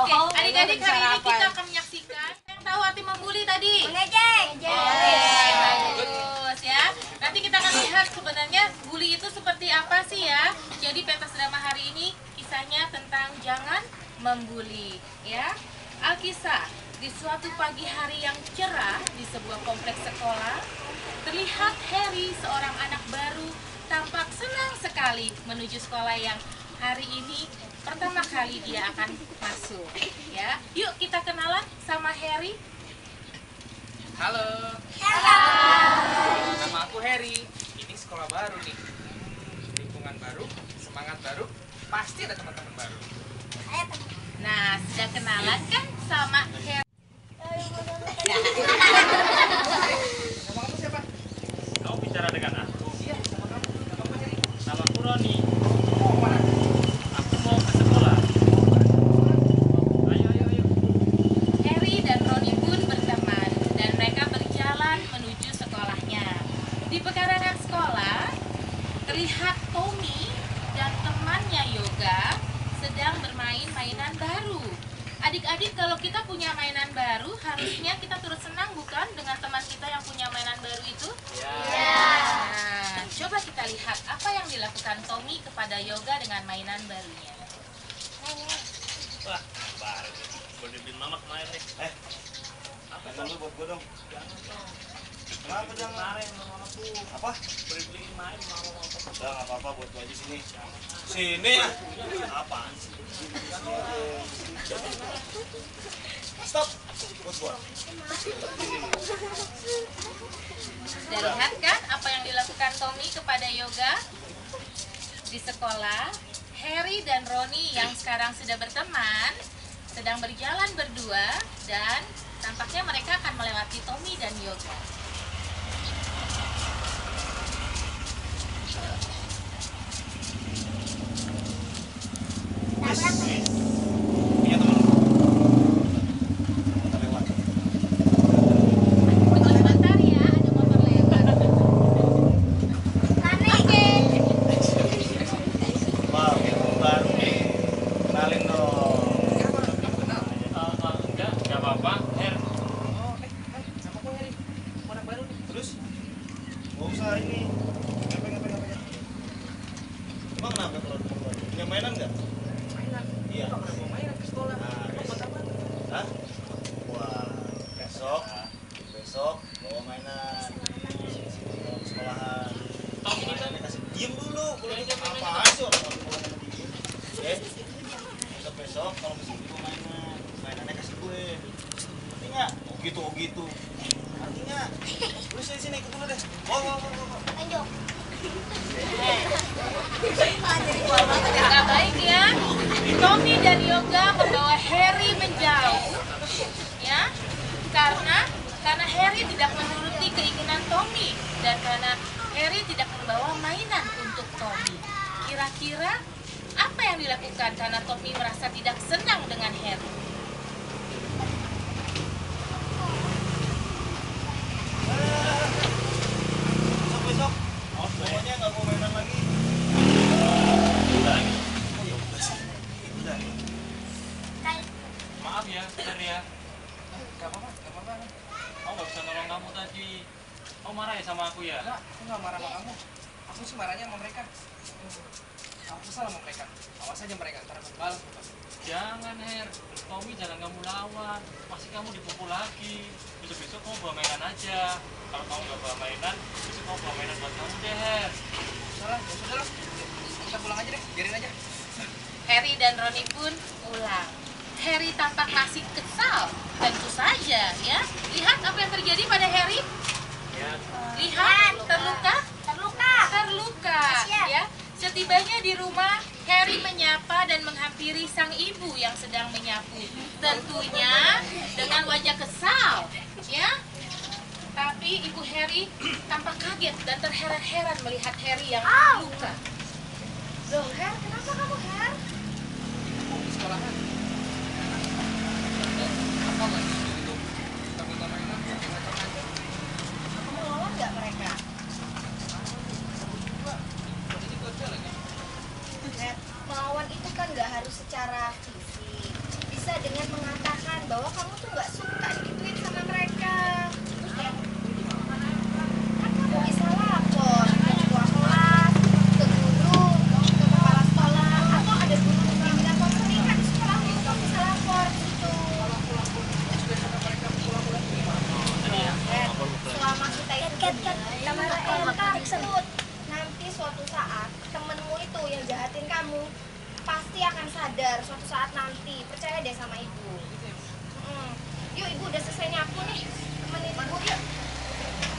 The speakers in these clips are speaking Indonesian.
Oke, adik-adik hari ini kita akan menyaksikan yang tahu arti membuli tadi. Mengejek. Bagus ya. Nanti kita akan lihat sebenarnya bully itu seperti apa sih ya. Jadi pentas drama hari ini kisahnya tentang jangan membuli ya. Alkisah, di suatu pagi hari yang cerah di sebuah kompleks sekolah, terlihat Harry, seorang anak baru, tampak senang sekali menuju sekolah yang hari ini pertama kali dia akan masuk ya. Yuk kita kenalan sama Harry. Halo. Nama aku Harry. Ini sekolah baru nih. Lingkungan baru, semangat baru, pasti ada teman-teman baru. Nah, sudah kenalan kan sama Harry? Nama kamu siapa? Kamu bicara dengan aku. Iya, sama kamu. Nama kamu Harry. Namaku Roni. Oh, mana? Aku mau ke sekolah. Ayo. Harry dan Roni pun berteman dan mereka berjalan menuju sekolahnya. Di pekarangan sekolah, terlihat Tommy dan temannya Yoga sedang bermain mainan baru. Adik-adik, kalau kita punya mainan baru, harusnya kita turut senang bukan dengan teman kita yang punya mainan baru itu? Nah, coba kita lihat apa yang dilakukan Tommy kepada Yoga dengan mainan barunya. Wah, baru. Boleh beliin mama kemarin nih. Apa lu buat gue dong? Jangan dong. Kenapa jangan? Kemarin sama mamaku. Apa? Boleh beliin main sama mama. Udah nggak apa-apa buat gue aja sini. Sini ya? Apaan sih? Stop. Buat gue. Sudah lihat kan apa yang dilakukan Tommy kepada Yoga di sekolah? Harry dan Roni yang sekarang sudah berteman sedang berjalan berdua dan tampaknya mereka akan melewati Tommy dan Yoga. Punya temen. Kita lewat. Tunggu sebentar ya, ada motor lewat. Wah, temen baru nih. Kenalin dong. Siapa? Kamu kenal? Enggak apa-apa. Her, Oh, nama aku Harry. Aku anak baru nih. Terus? Gak usah ini. Ngapain? Emang kenapa kalau punya mainan nggak? Mainan. Iya. Nggak pernah bawa mainan ke sekolah. Nah, Kamu buat apa? Hah? Wah, besok bawa mainan. Bawa ke sekolahan. Mainannya kasih diem dulu. Kalau ini apaan sih orang diem? Besok kalau kesini bawa mainannya kasih gue. Ngerti nggak? Oh gitu. Artinya, lu sini ikut dulu deh. Wow. Lanjut. Gak baik ya. Tommy dan Yoga membawa Harry menjauh ya, karena Harry tidak menuruti keinginan Tommy dan karena Harry tidak membawa mainan untuk Tommy. Kira-kira apa yang dilakukan karena Tommy merasa tidak senang dengan Harry? Besok. Pokoknya nggak bawa mainan lagi. Oh ya udah sih. Udah. maaf ya, Her ya. Gak apa-apa. Aku nggak bisa nolong kamu tadi. Kamu marah ya sama aku ya? Enggak, aku nggak marah sama kamu. Aku sih marahnya sama mereka. Aku kesal sama mereka. Awas aja mereka, ntar aku balas. Jangan, Her. Tommy jangan kamu lawan. Pasti kamu dipukul lagi. Besok kamu bawa mainan aja. Kalau kamu nggak bawa mainan, besok kamu bawa mainan buat kamu deh, Her. Salah, ya sudah lah. Kita pulang aja deh, biarin aja. Harry dan Roni pun pulang. Harry tampak masih kesal. Tentu saja ya. Lihat apa yang terjadi pada Harry. Ya. Lihat, terluka. Kasihan. Ya. Setibanya di rumah, Harry menyapa dan menghampiri sang ibu yang sedang menyapu. Tentunya dengan wajah kesal, ya. Tapi ibu Harry tampak kaget dan terheran-heran melihat Harry yang luka. Loh, Her, kenapa kamu, Her? Di sekolahan. Apa nggak sih itu? Kita minta mainan, kita ngacak aja. Kamu lawan nggak mereka? Ini kerja lagi. Melawan itu kan nggak harus secara fisik, bisa dengan takut. Nanti suatu saat temenmu itu yang jahatin kamu pasti akan sadar suatu saat nanti. Percaya deh sama ibu. Yuk, ibu udah selesai nyapu nih. Temenin ibu yuk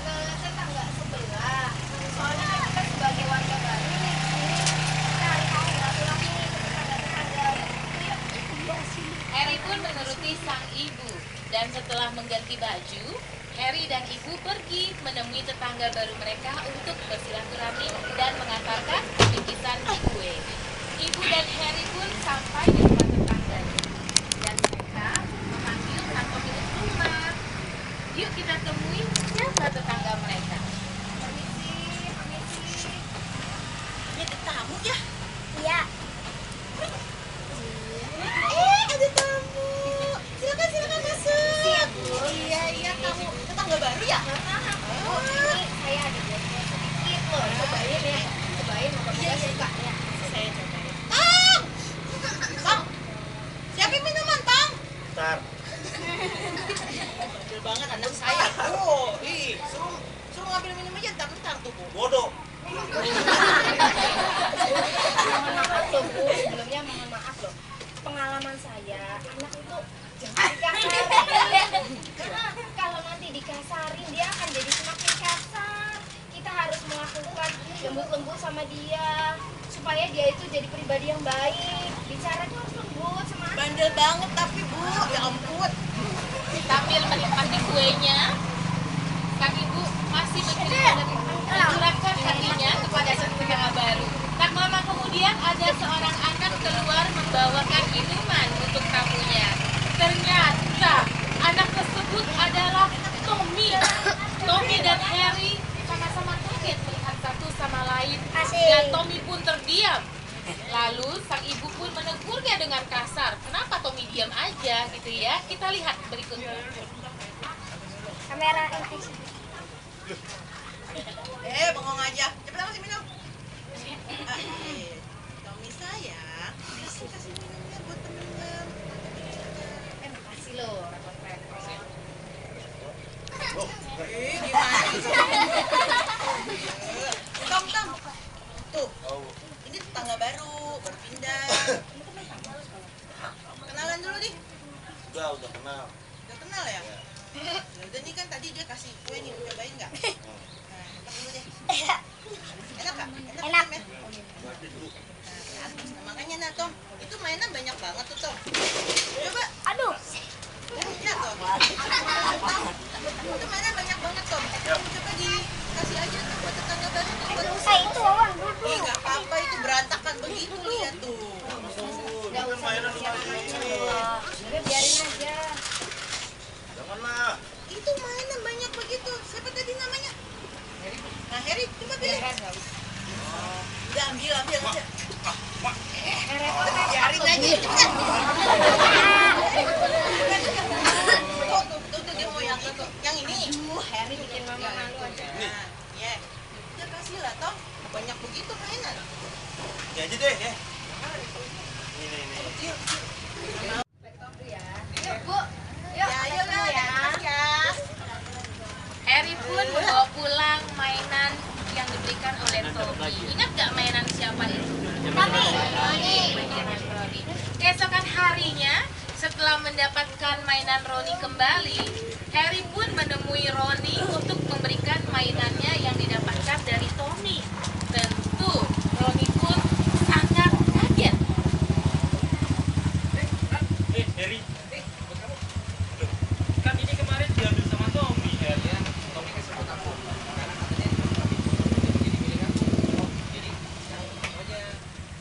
ke tetangga sebelah. Soalnya kan kita sebagai warga baru nih di sini, kita harus tahu silaturahmi ke tetangga-tetangga. Yuk. Harry pun menuruti sang ibu dan setelah mengganti baju, Harry dan ibu pergi menemui tetangga baru mereka untuk bersilaturahmi dan mengantarkan bingkisan kue. Ibu dan Harry pun sampai di rumah tetangganya dan mereka memanggil sang pemilik rumah. Yuk kita temui siapa tetangga mereka. Permisi. Ini ada tamu ya? Iya. Ada tamu. Silakan masuk. Iya, kamu tetangga baru ya? Oh, ini saya ada buatnya sedikit loh. Cobain ya. Moga-moga suka ya. Saya cobain. Tang, siapin minuman, Tang. Ntar. Kecil banget anak saya. Oh, suruh ngambil minum aja, ntar tuh, Bu. Bodoh. Mohon maaf loh Bu, sebelumnya mohon maaf loh. Pengalaman saya, anak itu jangan dikasarin. Karena kalau nanti dikasarin, dia akan jadi semakin kasar. Kita harus melakukan lembut-lembut sama dia, supaya dia itu jadi pribadi yang baik. Bicara tuh harus lembut sama anak. Bandel banget tapi, Bu. Ya ampun. Sambil menikmati kuenya, sang ibu masih mencurahkan hatinya kepada sang tetangga baru. Tak lama kemudian ada seorang anak keluar membawakan minuman untuk tamunya. Ternyata anak tersebut adalah Tommy. Tommy dan Harry sama-sama kaget melihat satu sama lain. Dan Tommy pun terdiam. Lalu sang ibu pun menegurnya dengan kasar. Kenapa Tommy diam aja gitu ya? Kita lihat berikutnya. Kamera yang Bengong aja. Cepetan masih minum. Tommy sayang, kasih minumnya buat temen-temen. makasih loh, repot-repot. Gimana? Tom. Tuh, ini tetangga baru pindah. Kenalan dulu nih. Udah kenal. Udah kenal ya? Udah nih kan tadi dia kasih kue nih, cobain nggak? Nah, makan dulu deh. Enak nggak? Enak. Ya? Nah, makanya nah Tom, itu mainan banyak banget tuh Tom. Coba. Aduh. Ya Tom. Itu mainan banyak banget Tom. Coba dikasih aja tuh buat tetangga baru tuh. Itu Wawan dulu. Nggak apa-apa, itu berantakan begitu lihat tuh. Nggak usah macam-macam loh. Udah biarin aja. Janganlah. Itu mainan banyak begitu. Siapa tadi namanya? Nah, Harry, coba pilih. Udah ambil aja. Biarin aja. Tuh, dia mau yang itu. Yang ini. Harry bikin mama malu aja. Nah, ya. Udah kasih lah, Tom. Banyak begitu mainan. Ini aja deh ya. Ini. Kecil. Yuk Bu. Yuk. Ya, ayo lah. ya. Ya. Harry pun membawa pulang mainan yang diberikan oleh Tommy. Ingat gak mainan siapa itu? Tommy. Mainan Roni. Keesokan harinya, setelah mendapatkan mainan Roni kembali, Harry pun menemui Roni untuk memberikan mainannya yang didapatkan dari Tommy. Tentu, Roni pun sangat kaget. Harry, buat kamu. Loh, kan ini kemarin diambil sama Tommy, Her. Ya, Tommy kesebut aku karena katanya jadi pilihan. Jadi sekarang aja.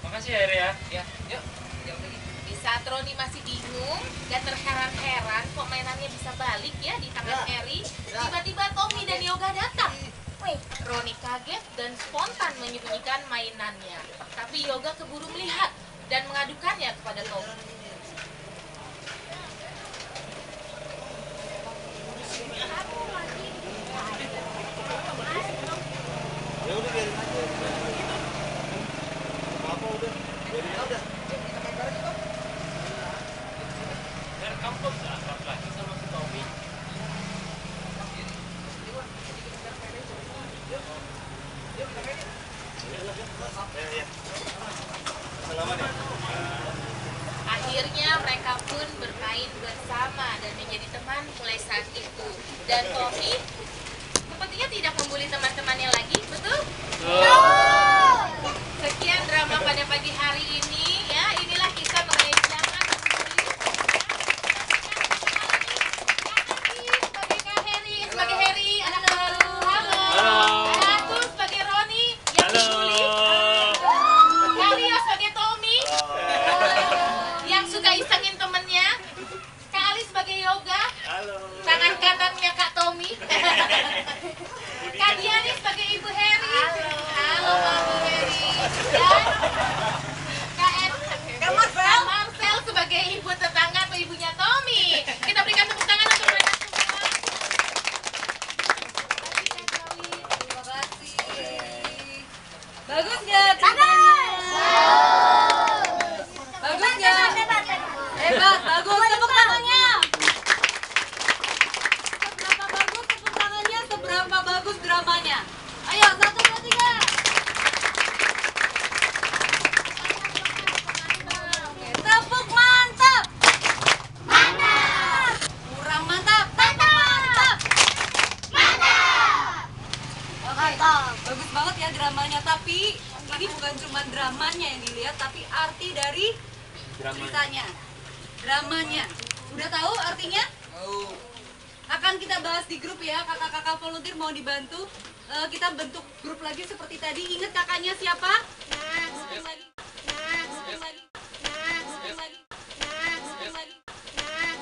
Makasih Harry ya. Ya, yuk jalan lagi. Di saat Roni masih bingung dan terheran-heran kok mainannya bisa balik ya di tangan Harry, tiba-tiba Tommy dan Yoga datang. Wih, Roni kaget dan spontan menyembunyikan mainannya. Tapi Yoga keburu melihat dan mengadukannya kepada Tommy. Ya udah biarin aja. Apa udah? Biarin aja. Her, kamu kok bisa akrab lagi sama si Tommy? Ya. Selamat ya. Akhirnya mereka pun bermain bersama dan menjadi teman mulai saat itu. Dan Tommy sepertinya tidak membuli teman-temannya lagi, betul? Sekian drama pada pagi hari ini ya. Inilah kisah mengenai jangan membuli. Sebagai Kak Heri, sebagai Heri anak baru. Halo. Aku sebagai Roni yang dibully. Kak Rio sebagai Tommy yang suka isengin temennya. Kak Ali sebagai Yoga. Halo. Tangan kanannya Kak Tommy. Kak Diani sebagai Ibu Heri. Halo Mami Heri. Dan Kak Marcel sebagai ibu tetangga atau ibunya Tommy. Kita berikan tepuk tangan untuk mereka semua. Terima kasih. Bagus nggak ceritanya? Bagus nggak? Hebat, bagus. Tepuk tangannya. Seberapa bagus tepuk tangannya, seberapa bagus dramanya. Ayo, 1, 2, 3. Tepuk mantap. Mantap. Kurang mantap. Mantap. Mantap. Oke, bagus banget ya dramanya. Tapi ini bukan cuma dramanya yang dilihat, tapi arti dari ceritanya. Dramanya. Udah tahu artinya? Akan kita bahas di grup ya. Kakak-kakak volunteer mau dibantu. Kita bentuk grup lagi seperti tadi. Ingat kakaknya siapa?